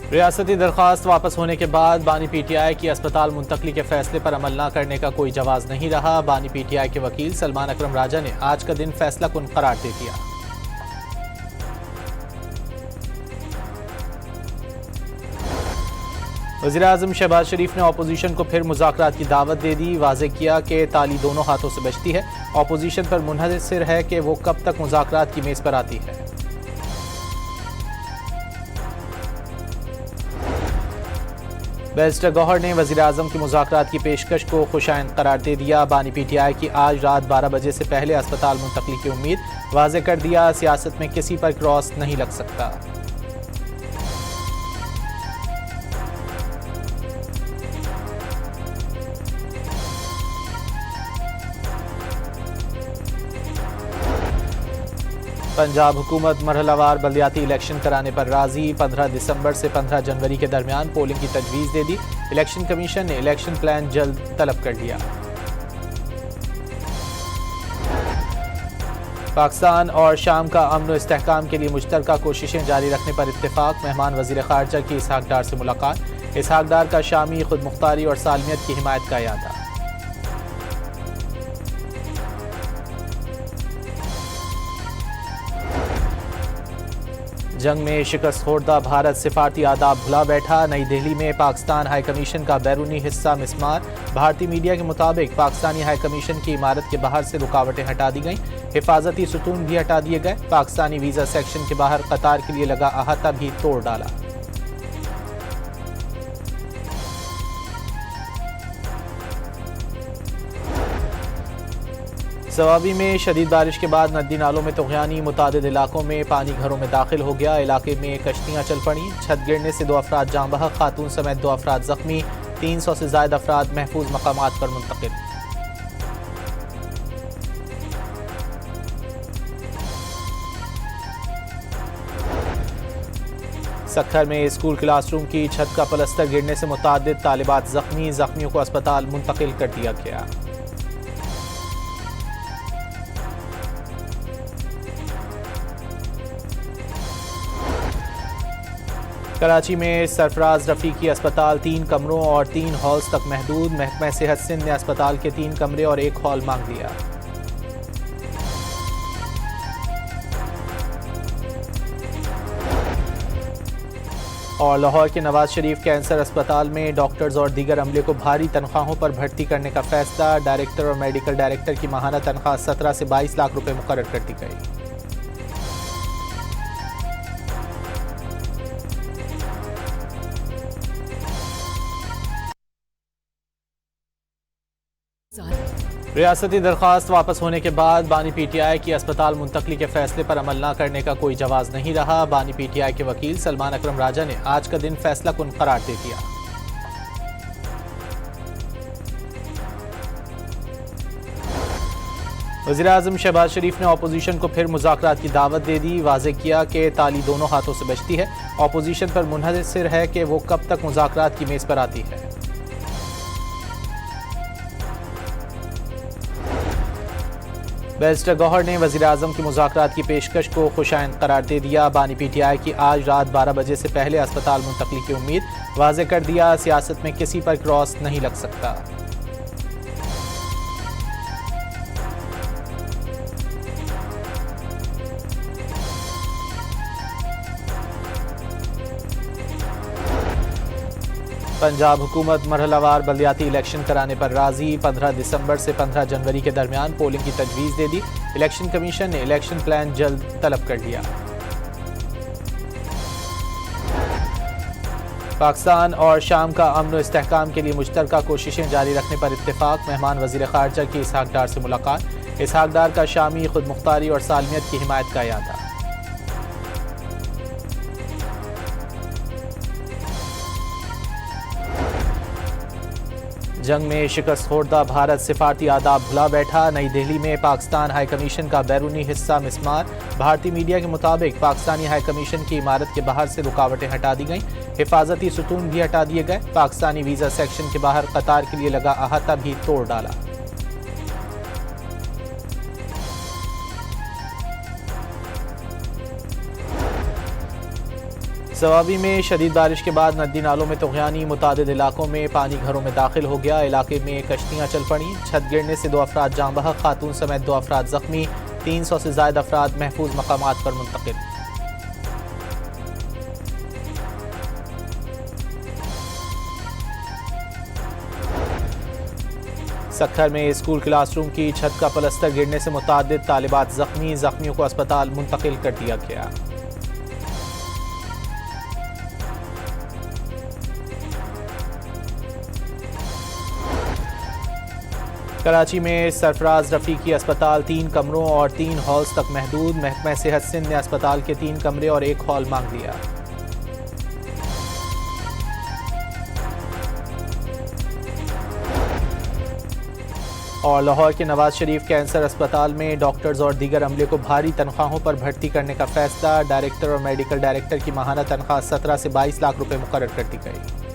रियासती दरख्वास्त वापस होने के बाद बानी पीटीआई की अस्पताल मुंतकली के फैसले पर अमल न करने का कोई जवाब नहीं रहा। बानी पीटीआई के वकील सलमान अकरम राजा ने आज का दिन फैसला कुन करार दे दिया। वज़ीर-ए-आज़म शहबाज शरीफ ने अपोजिशन को फिर मुज़ाकरात की दावत दे दी। वाज़ेह किया कि ताली दोनों हाथों से बजती है। अपोजिशन पर मुनहसिर है कि वो कब तक मुज़ाकरात की मेज़ पर आती है। बैरिस्टर गौहर ने वज़ीर-ए-आज़म की मुज़ाकरात की पेशकश को खुशाइंद करार दे दिया। बानी पीटीआई की आज रात 12 बजे से पहले अस्पताल मुंतकली की उम्मीद। वाज़ेह कर दिया, सियासत में किसी पर क्रॉस नहीं लग सकता। पंजाब हुकूमत मरहलावार बल्दियाती इलेक्शन कराने पर राजी। 15 दिसंबर से 15 जनवरी के दरमियान पोलिंग की तजवीज़ दे दी। इलेक्शन कमीशन ने इलेक्शन प्लान जल्द तलब कर लिया। पाकिस्तान और शाम का अमन व इस्तेहकाम के लिए मुश्तरका कोशिशें जारी रखने पर इत्तेफाक। मेहमान वज़ीर ख़ारजा की इसहाक डार से मुलाकात। इसहाक डार का शामी खुद मुख्तारी और सालमियत की हिमायत का यादा। जंग में शिकस्त खोर्दा भारत सिफारती आदाब भुला बैठा। नई दिल्ली में पाकिस्तान हाई कमीशन का बैरूनी हिस्सा मिसमार। भारतीय मीडिया के मुताबिक पाकिस्तानी हाई कमीशन की इमारत के बाहर से रुकावटें हटा दी गईं। हिफाजती सुतून भी हटा दिए गए। पाकिस्तानी वीज़ा सेक्शन के बाहर कतार के लिए लगा अहाता भी तोड़ डाला। सवाबी में शदीद बारिश के बाद नदी नालों में तुग़यानी। मुतादिद इलाकों में पानी घरों में दाखिल हो गया। इलाके में कश्तियाँ चल पड़ी। छत गिरने से 2 अफराद जाँ बहक, खातून समेत 2 अफराद जख्मी। 300 से ज़ायद अफराद महफूज मकामात पर मुंतकिल। सक्खर में स्कूल क्लासरूम की छत का पलस्तर गिरने से मुतादिद तालिबात जख्मी। जख्मियों को अस्पताल मुंतकिल कर दिया गया। कराची में सरफराज रफीकी अस्पताल 3 कमरों और 3 हॉल्स तक महदूद। महकमा सेहत सिंध ने अस्पताल के 3 कमरे और 1 हॉल मांग लिया। और लाहौर के नवाज शरीफ कैंसर अस्पताल में डॉक्टर्स और दीगर अमले को भारी तनख्वाहों पर भर्ती करने का फैसला। डायरेक्टर और मेडिकल डायरेक्टर की माहाना तनख्वाह 17 से 22 लाख रुपए मुकर्रर कर दी गई। रियासती दरख्वास्त वापस होने के बाद बानी पीटीआई की अस्पताल मुंतकली के फैसले पर अमल न करने का कोई जवाब नहीं रहा। बानी पीटीआई के वकील सलमान अकरम राजा ने आज का दिन फैसला कुन करार दे दिया। वज़ीर-ए-आज़म शहबाज शरीफ ने अपोजिशन को फिर मुज़ाकरात की दावत दे दी। वाज़ेह किया कि ताली दोनों हाथों से बजती है। अपोजिशन पर मुनहसिर है कि वो कब तक मुज़ाकरात की मेज़ पर आती है। बैरिस्टर गौहर ने वज़ीर-ए-आज़म की मुज़ाकरात की पेशकश को खुशाइंद करार दे दिया। बानी पीटीआई की आज रात 12 बजे से पहले अस्पताल मुंतकली की उम्मीद। वाज़ेह कर दिया, सियासत में किसी पर क्रॉस नहीं लग सकता। पंजाब हुकूमत मरहलावार बल्दियाती इलेक्शन कराने पर राजी। 15 दिसंबर से 15 जनवरी के दरमियान पोलिंग की तजवीज़ दे दी। इलेक्शन कमीशन ने इलेक्शन प्लान जल्द तलब कर लिया। पाकिस्तान और शाम का अमन व इस्तेहकाम के लिए मुश्तरका कोशिशें जारी रखने पर इत्तेफाक। मेहमान वज़ीर ख़ारजा की इसहाक डार से मुलाकात। इसहाक डार का शामी खुद मुख्तारी और सालमियत की हिमायत का यादा। जंग में शिकस्त खोर्दा भारत सिफारती आदाब भुला बैठा। नई दिल्ली में पाकिस्तान हाई कमीशन का बैरूनी हिस्सा मिसमार। भारतीय मीडिया के मुताबिक पाकिस्तानी हाई कमीशन की इमारत के बाहर से रुकावटें हटा दी गईं। हिफाजती सुतून भी हटा दिए गए। पाकिस्तानी वीज़ा सेक्शन के बाहर कतार के लिए लगा अहाता भी तोड़ डाला। सवाबी में शदीद बारिश के बाद नदी नालों में तुग़यानी, मुतादिद इलाकों में पानी घरों में दाखिल हो गया। इलाके में कश्तियाँ चल पड़ी। छत गिरने से 2 अफराद जाँ बहक, खातून समेत 2 अफराद जख्मी। 300 से ज़ायद अफराद महफूज मकामात पर मुंतकिल। सक्खर में स्कूल क्लासरूम की छत का पलस्तर गिरने से मुतादिद तालिबात जख्मी। जख्मियों को अस्पताल मुंतकिल कर दिया गया। कराची में सरफराज रफीकी अस्पताल 3 कमरों और 3 हॉल्स तक महदूद। महकमा सेहत सिंध ने अस्पताल के 3 कमरे और 1 हॉल मांग लिया। और लाहौर के नवाज शरीफ कैंसर अस्पताल में डॉक्टर्स और दीगर अमले को भारी तनख्वाहों पर भर्ती करने का फैसला। डायरेक्टर और मेडिकल डायरेक्टर की माहाना तनख्वाह 17 से 22 लाख रुपए मुकर्रर कर दी गई।